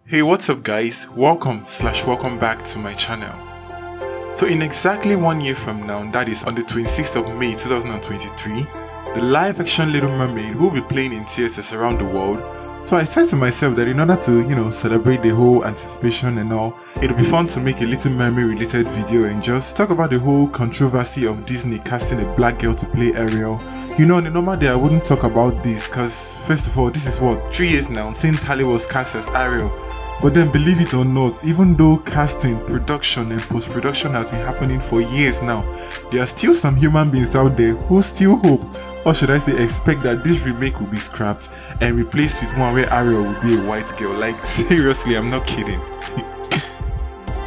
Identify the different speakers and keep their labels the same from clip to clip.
Speaker 1: Hey, what's up guys? Welcome back to my channel. So in exactly 1 year from now, that is on the 26th of May 2023, the live action Little Mermaid will be playing in theaters around the world. So I said to myself that in order to, celebrate the whole anticipation and all, it'll be fun to make a Little Mermaid related video and just talk about the whole controversy of Disney casting a black girl to play Ariel. On a normal day I wouldn't talk about this because first of all, this is 3 years now since Halle was cast as Ariel. But then believe it or not, even though casting, production and post-production has been happening for years now, there are still some human beings out there who still hope, or should I say expect, that this remake will be scrapped and replaced with one where Ariel will be a white girl. Like seriously, I'm not kidding.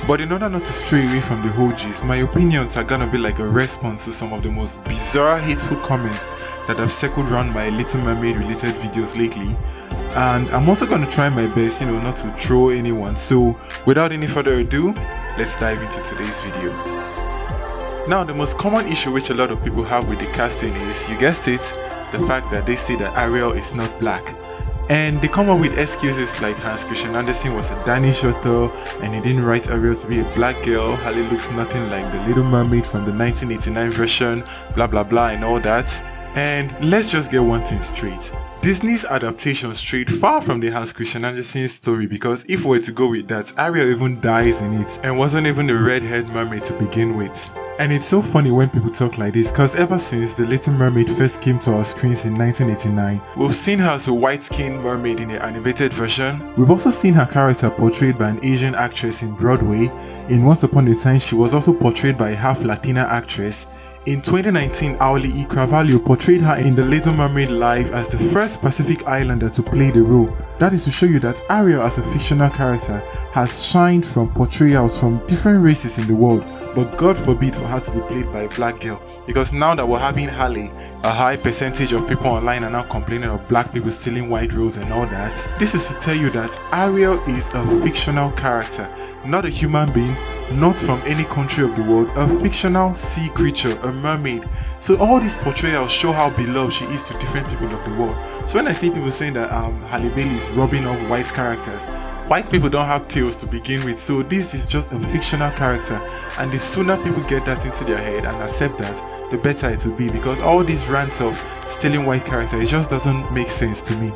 Speaker 1: But in order not to stray away from the whole gist, my opinions are gonna be like a response to some of the most bizarre, hateful comments that have circled around my Little Mermaid related videos lately. And I'm also gonna try my best, not to troll anyone. So without any further ado, let's dive into today's video. Now, the most common issue which a lot of people have with the casting is, you guessed it, the fact that they say that Ariel is not black. And they come up with excuses like Hans Christian Andersen was a Danish author and he didn't write Ariel to be a black girl, Halle looks nothing like the Little Mermaid from the 1989 version, blah blah blah and all that. And let's just get one thing straight. Disney's adaptation strayed far from the Hans Christian Andersen story, because if we were to go with that, Ariel even dies in it and wasn't even a red-haired mermaid to begin with. And it's so funny when people talk like this, because ever since The Little Mermaid first came to our screens in 1989, we've seen her as a white-skinned mermaid in the animated version. We've also seen her character portrayed by an Asian actress in Broadway. In Once Upon a Time, she was also portrayed by a half-Latina actress. In 2019, Auli E. Cravalho portrayed her in The Little Mermaid live as the first Pacific Islander to play the role. That is to show you that Ariel as a fictional character has shined from portrayals from different races in the world, but God forbid for her to be played by a black girl, because now that we're having Halle, a high percentage of people online are now complaining of black people stealing white roles and all that. This is to tell you that Ariel is a fictional character, not a human being, not from any country of the world, a fictional sea creature, a mermaid. So all these portrayals show how beloved she is to different people of the world. So when I see people saying that Halle Bailey is rubbing off white characters, white people don't have tails to begin with, so this is just a fictional character, and the sooner people get that into their head and accept that, the better it will be, because all these rants of stealing white characters, it just doesn't make sense to me.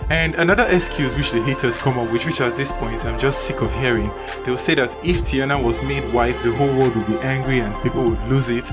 Speaker 1: And another excuse which the haters come up with, which at this point I'm just sick of hearing, they'll say that if Tiana was made white, the whole world would be angry and people would lose it.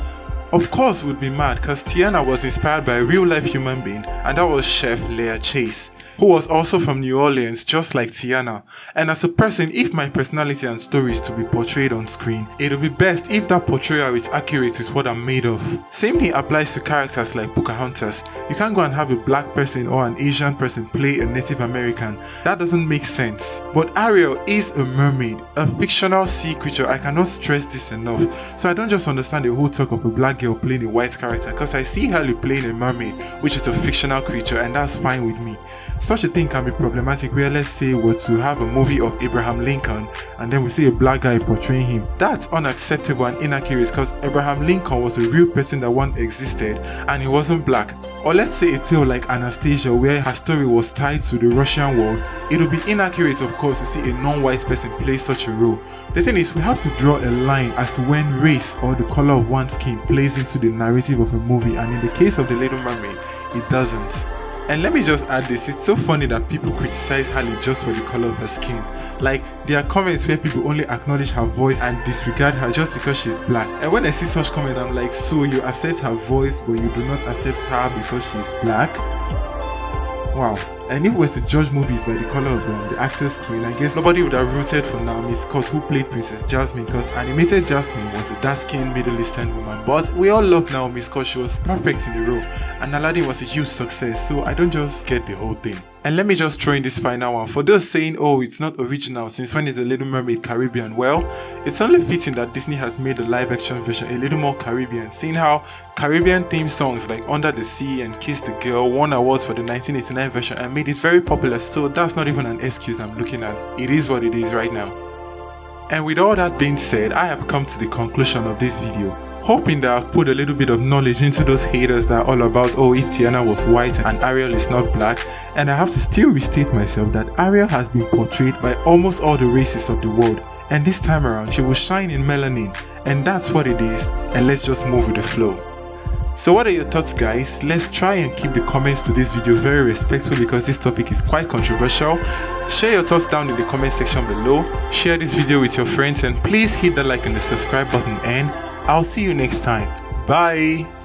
Speaker 1: Of course would be mad, because Tiana was inspired by a real life human being, and that was Chef Leah Chase, who was also from New Orleans just like Tiana. And as a person, if my personality and story is to be portrayed on screen, it'll be best if that portrayal is accurate with what I'm made of. Same thing applies to characters like Pocahontas. You can't go and have a black person or an Asian person play a Native American. That doesn't make sense. But Ariel is a mermaid, a fictional sea creature. I cannot stress this enough. So I don't just understand the whole talk of a black girl playing a white character, because I see Halle playing a mermaid, which is a fictional creature, and that's fine with me. Such a thing can be problematic where, let's say, we're to have a movie of Abraham Lincoln and then we see a black guy portraying him. That's unacceptable and inaccurate, because Abraham Lincoln was a real person that once existed and he wasn't black. Or let's say a tale like Anastasia where her story was tied to the Russian war. It would be inaccurate, of course, to see a non-white person play such a role. The thing is, we have to draw a line as to when race or the color of one's skin plays into the narrative of a movie, and in the case of The Little Mermaid, it doesn't. And let me just add this, it's so funny that people criticize Halle just for the color of her skin. Like, there are comments where people only acknowledge her voice and disregard her just because she's black. And when I see such comment, I'm like, so you accept her voice but you do not accept her because she's black? Wow. And if we were to judge movies by the color of the actor's skin, I guess nobody would have rooted for Naomi Scott, who played Princess Jasmine, because animated Jasmine was a dark-skinned Middle Eastern woman. But we all love Naomi Scott, she was perfect in the role, and Aladdin was a huge success, so I don't just get the whole thing. And let me just throw in this final one. For those saying, oh, it's not original, since when is The Little Mermaid Caribbean? Well, it's only fitting that Disney has made the live action version a little more Caribbean, seeing how Caribbean theme songs like Under the Sea and Kiss the Girl won awards for the 1989 version and made it very popular. So that's not even an excuse I'm looking at. It is what it is right now. And with all that being said, I have come to the conclusion of this video. hoping that I've put a little bit of knowledge into those haters that are all about, oh, if Tiana was white and Ariel is not black. And I have to still restate myself that Ariel has been portrayed by almost all the races of the world, and this time around she will shine in melanin, and that's what it is, and let's just move with the flow. So what are your thoughts, guys? Let's try and keep the comments to this video very respectful because this topic is quite controversial. Share your thoughts down in the comment section below, share this video with your friends, and please hit the like and the subscribe button, and I'll see you next time. Bye!